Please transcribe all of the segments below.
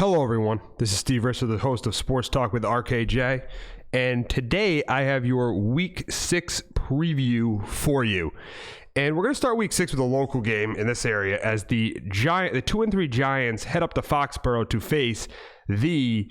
Hello, everyone. This is Steve Risser, the host of Sports Talk with RKJ, and today I have your Week 6 preview for you. And we're going to start Week 6 with a local game in this area as the 2-3 Giants head up to Foxborough to face the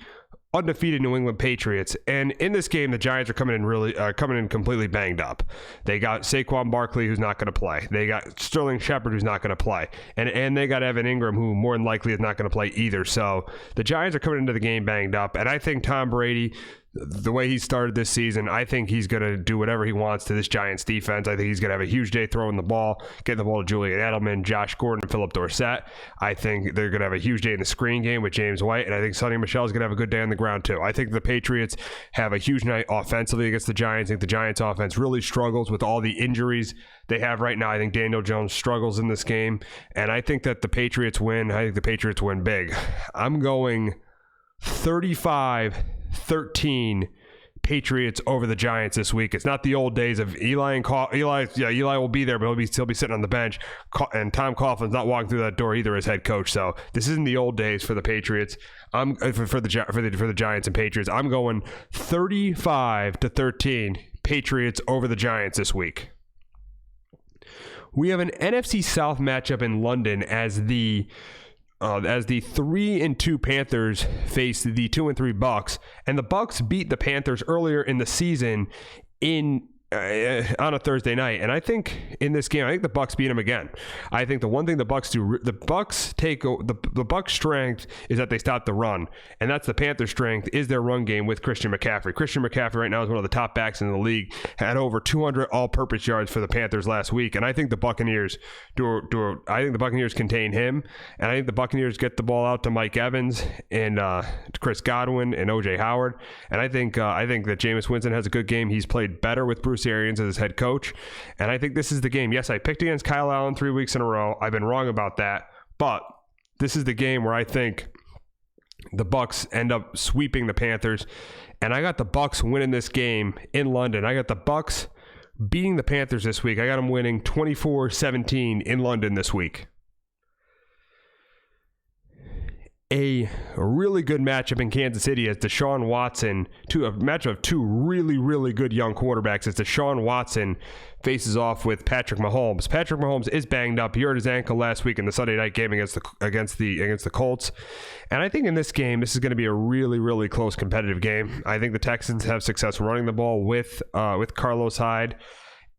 undefeated New England Patriots. And in this game, the Giants are coming in completely banged up. They got Saquon Barkley, who's not going to play. They got Sterling Shepard, who's not going to play. And they got Evan Ingram, who more than likely is not going to play either. So the Giants are coming into the game banged up. And I think Tom Brady, the way he started this season, I think he's going to do whatever he wants to this Giants defense. I think he's going to have a huge day throwing the ball, getting the ball to Julian Edelman, Josh Gordon, and Philip Dorsett. I think they're going to have a huge day in the screen game with James White, and I think Sonny Michel is going to have a good day on the ground too. I think the Patriots have a huge night offensively against the Giants. I think the Giants offense really struggles with all the injuries they have right now. I think Daniel Jones struggles in this game, and I think that the Patriots win. I think the Patriots win big. I'm going 35-13 Patriots over the Giants this week. It's not the old days of Eli will be there, but he'll be sitting on the bench, and Tom Coughlin's not walking through that door either as head coach. So this isn't the old days for the Patriots. For the Giants and Patriots. I'm going 35-13 Patriots over the Giants this week. We have an NFC South matchup in London as the 3-2 Panthers face the 2-3 Bucks, and the Bucks beat the Panthers earlier in the season on a Thursday night. And I think in this game, I think the Bucks beat them again. I think the one thing the Bucks do, the Bucks strength is that they stop the run, and that's the Panthers' strength is their run game with Christian McCaffrey. Christian McCaffrey right now is one of the top backs in the league. Had over 200 all-purpose yards for the Panthers last week, and I think the Buccaneers I think the Buccaneers contain him, and I think the Buccaneers get the ball out to Mike Evans and Chris Godwin and OJ Howard, and I think that Jameis Winston has a good game. He's played better with Bruce Arians as his head coach, and I think this is the game. Yes, I picked against Kyle Allen 3 weeks in a row. I've been wrong about that, but this is the game where I think the Bucks end up sweeping the Panthers, and I got the Bucks winning this game in London. I got the Bucks beating the Panthers this week. I got them winning 24-17 in London this week. A really good matchup in Kansas City as Deshaun Watson, a matchup of two really, really good young quarterbacks, as Deshaun Watson faces off with Patrick Mahomes. Patrick Mahomes is banged up. He hurt his ankle last week in the Sunday night game against the Colts. And I think in this game, this is going to be a really, really close competitive game. I think the Texans have success running the ball with Carlos Hyde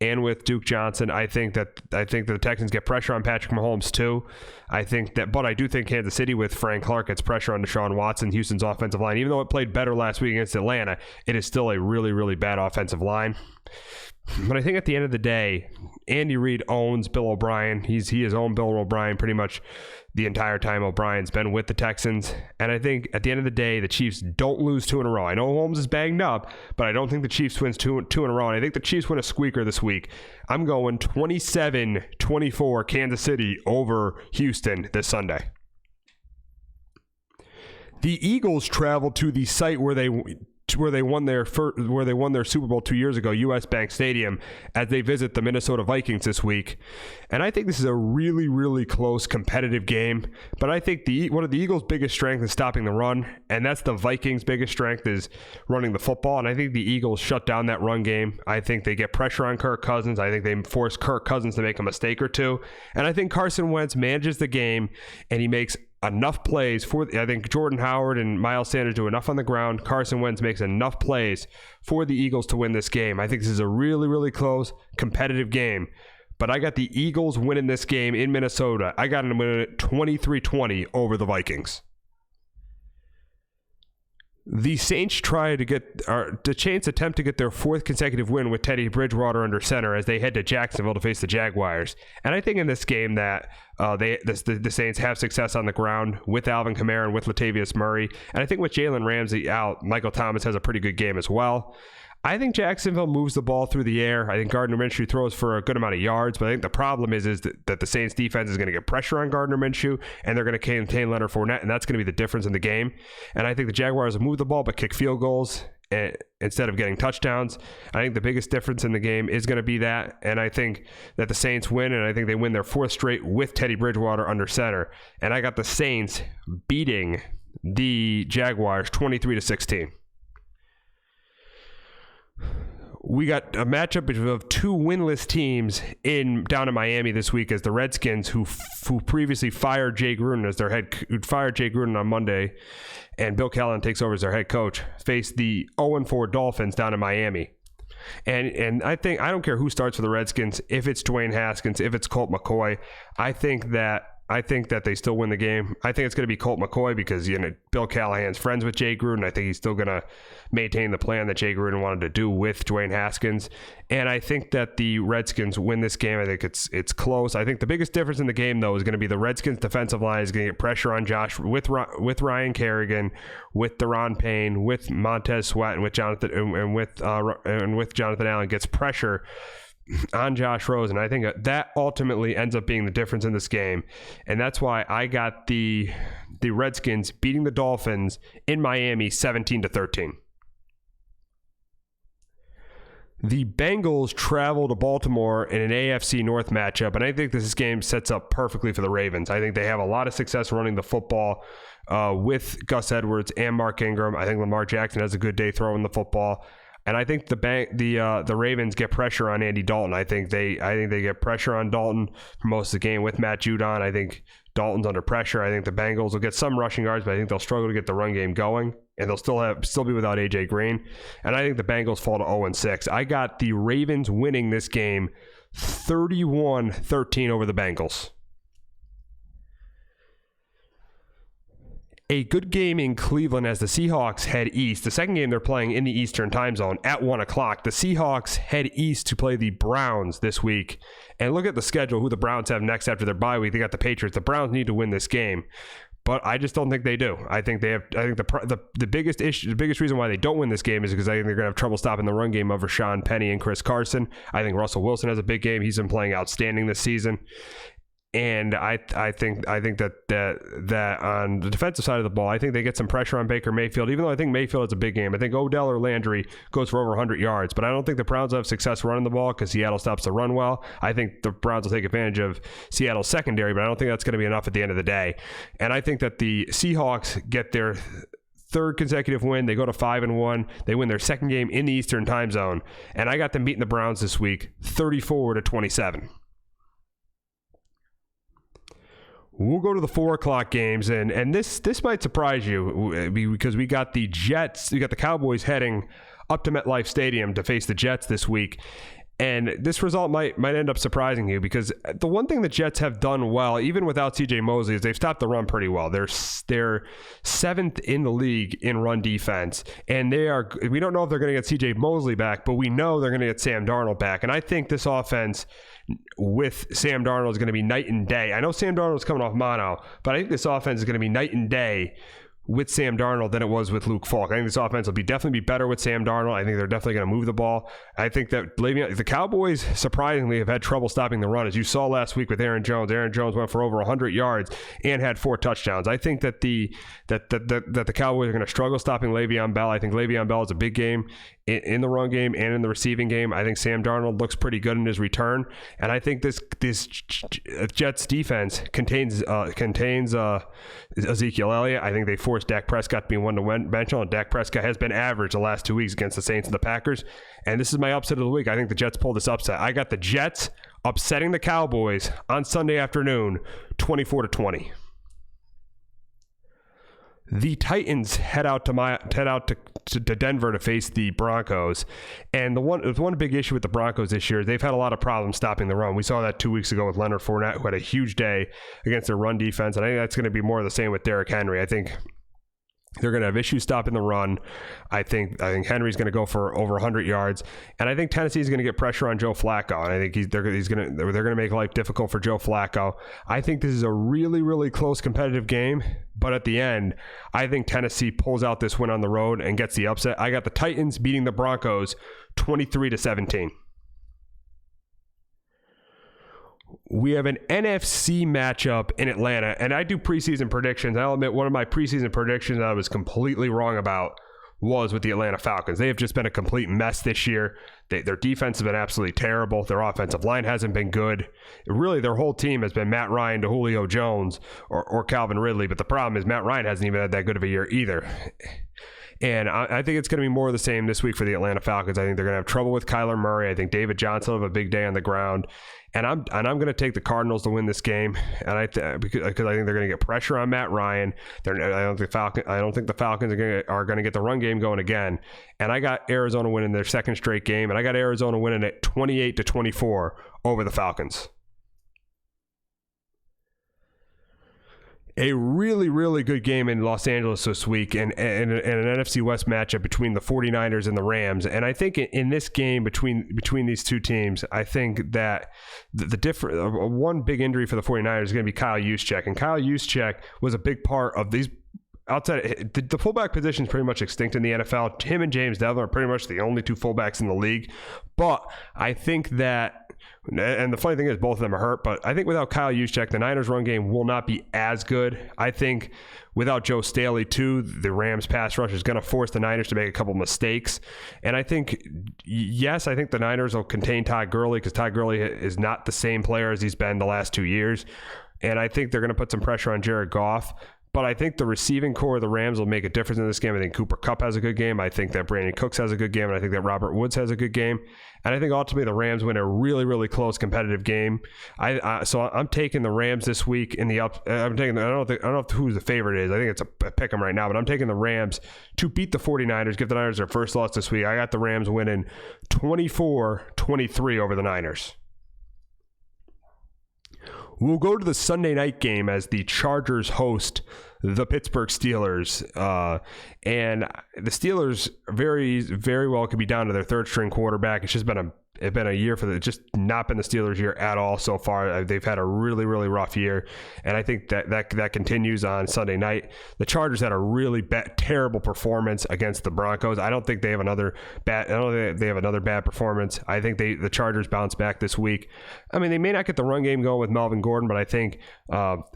and with Duke Johnson. I think that the Texans get pressure on Patrick Mahomes too. But I do think Kansas City with Frank Clark gets pressure on Deshaun Watson, Houston's offensive line. Even though it played better last week against Atlanta, it is still a really, really bad offensive line. But I think at the end of the day, Andy Reid owns Bill O'Brien. He has owned Bill O'Brien pretty much the entire time O'Brien's been with the Texans. And I think at the end of the day, the Chiefs don't lose 2 in a row. I know Holmes is banged up, but I don't think the Chiefs wins two in a row. And I think the Chiefs win a squeaker this week. I'm going 27-24 Kansas City over Houston this Sunday. The Eagles travel to the site where they won their Super Bowl 2 years ago, US Bank Stadium, as they visit the Minnesota Vikings this week. And I think this is a really, really close competitive game. But I think one of the Eagles' biggest strength is stopping the run, and that's the Vikings' biggest strength is running the football. And I think the Eagles shut down that run game. I think they get pressure on Kirk Cousins. I think they force Kirk Cousins to make a mistake or two. And I think Carson Wentz manages the game, and he makes enough plays I think Jordan Howard and Miles Sanders do enough on the ground. Carson Wentz makes enough plays for the Eagles to win this game. I think this is a really, really close, competitive game. But I got the Eagles winning this game in Minnesota. I got them winning it 23-20 over the Vikings. The Saints attempt to get their 4th consecutive win with Teddy Bridgewater under center as they head to Jacksonville to face the Jaguars. And I think in this game that the Saints have success on the ground with Alvin Kamara and with Latavius Murray. And I think with Jalen Ramsey out, Michael Thomas has a pretty good game as well. I think Jacksonville moves the ball through the air. I think Gardner Minshew throws for a good amount of yards, but I think the problem is that the Saints defense is going to get pressure on Gardner Minshew, and they're going to contain Leonard Fournette, and that's going to be the difference in the game. And I think the Jaguars will move the ball but kick field goals instead of getting touchdowns. I think the biggest difference in the game is going to be that, and I think that the Saints win, and I think they win their 4th straight with Teddy Bridgewater under center. And I got the Saints beating the Jaguars 23-16. We got a matchup of two winless teams down in Miami this week as the Redskins, who previously fired Jay Gruden as their fired Jay Gruden on Monday, and Bill Callahan takes over as their head coach, face the 0-4 Dolphins down in Miami. And I don't care who starts for the Redskins, if it's Dwayne Haskins, if it's Colt McCoy, I think that they still win the game. I think it's going to be Colt McCoy because Bill Callahan's friends with Jay Gruden. I think he's still going to maintain the plan that Jay Gruden wanted to do with Dwayne Haskins. And I think that the Redskins win this game. I think it's close. I think the biggest difference in the game, though, is going to be the Redskins' defensive line is going to get pressure on Josh with Ryan Kerrigan, with Deron Payne, with Montez Sweat, and with Jonathan Allen gets pressure on Josh Rosen. I think that ultimately ends up being the difference in this game, and that's why I got the Redskins beating the Dolphins in Miami 17-13. The Bengals travel to Baltimore in an AFC North matchup, and I think this game sets up perfectly for the Ravens. I think they have a lot of success running the football with Gus Edwards and Mark Ingram. I think Lamar Jackson has a good day throwing the football. And I think the Ravens get pressure on Andy Dalton. I think they get pressure on Dalton for most of the game with Matt Judon. I think Dalton's under pressure. I think the Bengals will get some rushing yards, but I think they'll struggle to get the run game going, and they'll still be without AJ Green. And I think the Bengals fall to 0-6. I got the Ravens winning this game 31-13 over the Bengals. A good game in Cleveland as the Seahawks head east. The second game they're playing in the Eastern time zone at 1 o'clock. The Seahawks head east to play the Browns this week. And look at the schedule, who the Browns have next after their bye week. They got the Patriots. The Browns need to win this game, but I just don't think they do. I think the biggest issue, the biggest reason why they don't win this game is because I think they're going to have trouble stopping the run game of Rashawn Penny and Chris Carson. I think Russell Wilson has a big game. He's been playing outstanding this season. And I think that on the defensive side of the ball, I think they get some pressure on Baker Mayfield, even though I think Mayfield is a big game. I think Odell or Landry goes for over 100 yards, but I don't think the Browns have success running the ball because Seattle stops the run well. I think the Browns will take advantage of Seattle's secondary, but I don't think that's going to be enough at the end of the day. And I think that the Seahawks get their third consecutive win. They go to 5-1. They win their second game in the Eastern time zone. And I got them beating the Browns this week 34-27. We'll go to the 4 o'clock games, and this might surprise you because we got the Cowboys heading up to MetLife Stadium to face the Jets this week. And this result might end up surprising you because the one thing the Jets have done well, even without C.J. Mosley, is they've stopped the run pretty well. They're 7th in the league in run defense, and we don't know if they're going to get C.J. Mosley back, but we know they're going to get Sam Darnold back. And I think this offense with Sam Darnold is going to be night and day. I know Sam Darnold is coming off mono, but I think this offense is going to be night and day with Sam Darnold than it was with Luke Falk. I think this offense will definitely be better with Sam Darnold. I think they're definitely going to move the ball. I think that the Cowboys surprisingly have had trouble stopping the run, as you saw last week with Aaron Jones. Aaron Jones went for over 100 yards and had 4 touchdowns. I think that the Cowboys are going to struggle stopping Le'Veon Bell. I think Le'Veon Bell is a big game in the run game and in the receiving game. I think Sam Darnold looks pretty good in his return, and I think this Jets defense contains Ezekiel Elliott. I think they forced Dak Prescott to be one-dimensional, and Dak Prescott has been average the last 2 weeks against the Saints and the Packers. And this is my upset of the week. I think the Jets pull this upset. I got the Jets upsetting the Cowboys on Sunday afternoon, 24-20. The Titans head out to Denver to face the Broncos, and there's one big issue with the Broncos this year. They've had a lot of problems stopping the run. We saw that 2 weeks ago with Leonard Fournette, who had a huge day against their run defense, and I think that's going to be more of the same with Derrick Henry. I think they're going to have issues stopping the run. I think Henry's going to go for over 100 yards, and I think Tennessee's going to get pressure on Joe Flacco, and I think they're going to make life difficult for Joe Flacco. I think this is a really, really close competitive game, but at the end, I think Tennessee pulls out this win on the road and gets the upset. I got the Titans beating the Broncos 23-17. We have an NFC matchup in Atlanta, and I do preseason predictions. I'll admit one of my preseason predictions I was completely wrong about was with the Atlanta Falcons. They have just been a complete mess this year. Their defense has been absolutely terrible. Their offensive line hasn't been good. Really, their whole team has been Matt Ryan to Julio Jones or Calvin Ridley. But the problem is Matt Ryan hasn't even had that good of a year either. And I think it's going to be more of the same this week for the Atlanta Falcons. I think they're going to have trouble with Kyler Murray. I think David Johnson will have a big day on the ground. And I'm going to take the Cardinals to win this game, and because I think they're going to get pressure on Matt Ryan. I don't think the Falcons are going to get the run game going again. And I got Arizona winning their second straight game, and I got Arizona winning it 28-24 over the Falcons. A really, really good game in Los Angeles this week, and an NFC West matchup between the 49ers and the Rams. And I think in this game between these two teams, I think that the one big injury for the 49ers is going to be Kyle Juszczyk. And Kyle Juszczyk was a big part of these. Outside the fullback position is pretty much extinct in the NFL. Him and James Devlin are pretty much the only two fullbacks in the league. But I think that, and the funny thing is both of them are hurt, but I think without Kyle Juszczyk, the Niners run game will not be as good. I think without Joe Staley too, the Rams pass rush is going to force the Niners to make a couple mistakes. And I think the Niners will contain Todd Gurley because Todd Gurley is not the same player as he's been the last 2 years. And I think they're going to put some pressure on Jared Goff. But I think the receiving core of the Rams will make a difference in this game. I think Cooper Kupp has a good game. I think that Brandon Cooks has a good game. And I think that Robert Woods has a good game. And I think ultimately the Rams win a really, really close competitive game. So I'm taking the Rams this week in the up. I don't know who the favorite is. I think it's a pick 'em right now. But I'm taking the Rams to beat the 49ers, give the Niners their first loss this week. I got the Rams winning 24-23 over the Niners. We'll go to the Sunday night game as the Chargers host the Pittsburgh Steelers. And the Steelers very, very well could be down to their third string quarterback. It's just been a year just not been the Steelers' year at all so far. They've had a really, really rough year, and I think that continues on Sunday night. The Chargers had a really terrible performance against the Broncos. I don't think they have another bad performance. I think the Chargers bounce back this week. I mean, they may not get the run game going with Melvin Gordon, but I think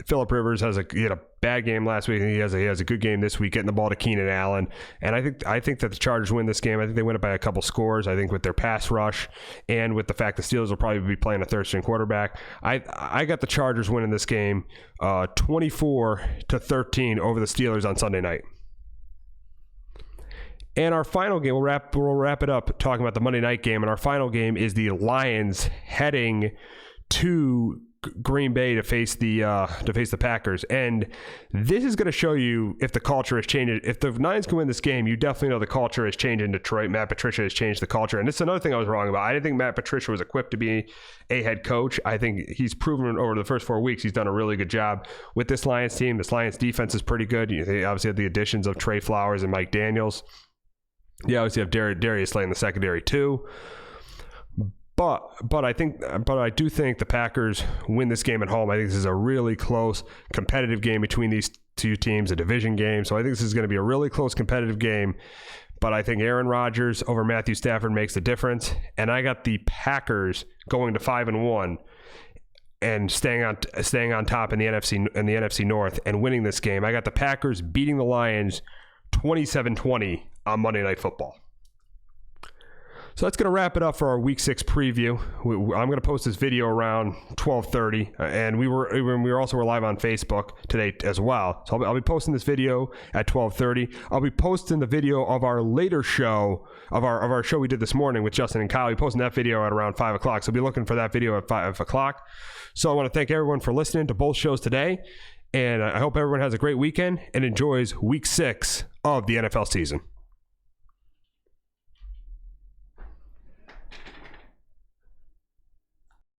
Phillip Rivers had a bad game last week, and he has a good game this week, getting the ball to Keenan Allen. And I think that the Chargers win this game. I think they win it by a couple scores. I think with their pass rush and with the fact the Steelers will probably be playing a third string quarterback, I got the Chargers winning this game 24-13 over the Steelers on Sunday night. And our final game, we'll wrap it up talking about the Monday night game. And our final game is the Lions heading to Green Bay to face the Packers. And this is going to show you if the culture has changed. If the Lions can win this game, you definitely know the culture has changed in Detroit. Matt Patricia has changed the culture. And this is another thing I was wrong about. I didn't think Matt Patricia was equipped to be a head coach. I think he's proven over the first 4 weeks he's done a really good job with this Lions team. This Lions defense is pretty good. They obviously have the additions of Trey Flowers and Mike Daniels. You obviously have Darius Slay in the secondary too. But I do think the Packers win this game at home. I think this is a really close, competitive game between these two teams, a division game. So I think this is going to be a really close, competitive game. But I think Aaron Rodgers over Matthew Stafford makes the difference. And I got the Packers going to 5-1 and staying on top in the NFC North and winning this game. I got the Packers beating the Lions 27-20 on Monday Night Football. So that's going to wrap it up for our Week 6 preview. I'm going to post this video around 12:30, and we were live on Facebook today as well. So I'll be posting this video at 12:30. I'll be posting the video of our later show, of our show we did this morning with Justin and Kyle. We're posting that video at around 5 o'clock. So be looking for that video at 5 o'clock. So I want to thank everyone for listening to both shows today, and I hope everyone has a great weekend and enjoys Week 6 of the NFL season.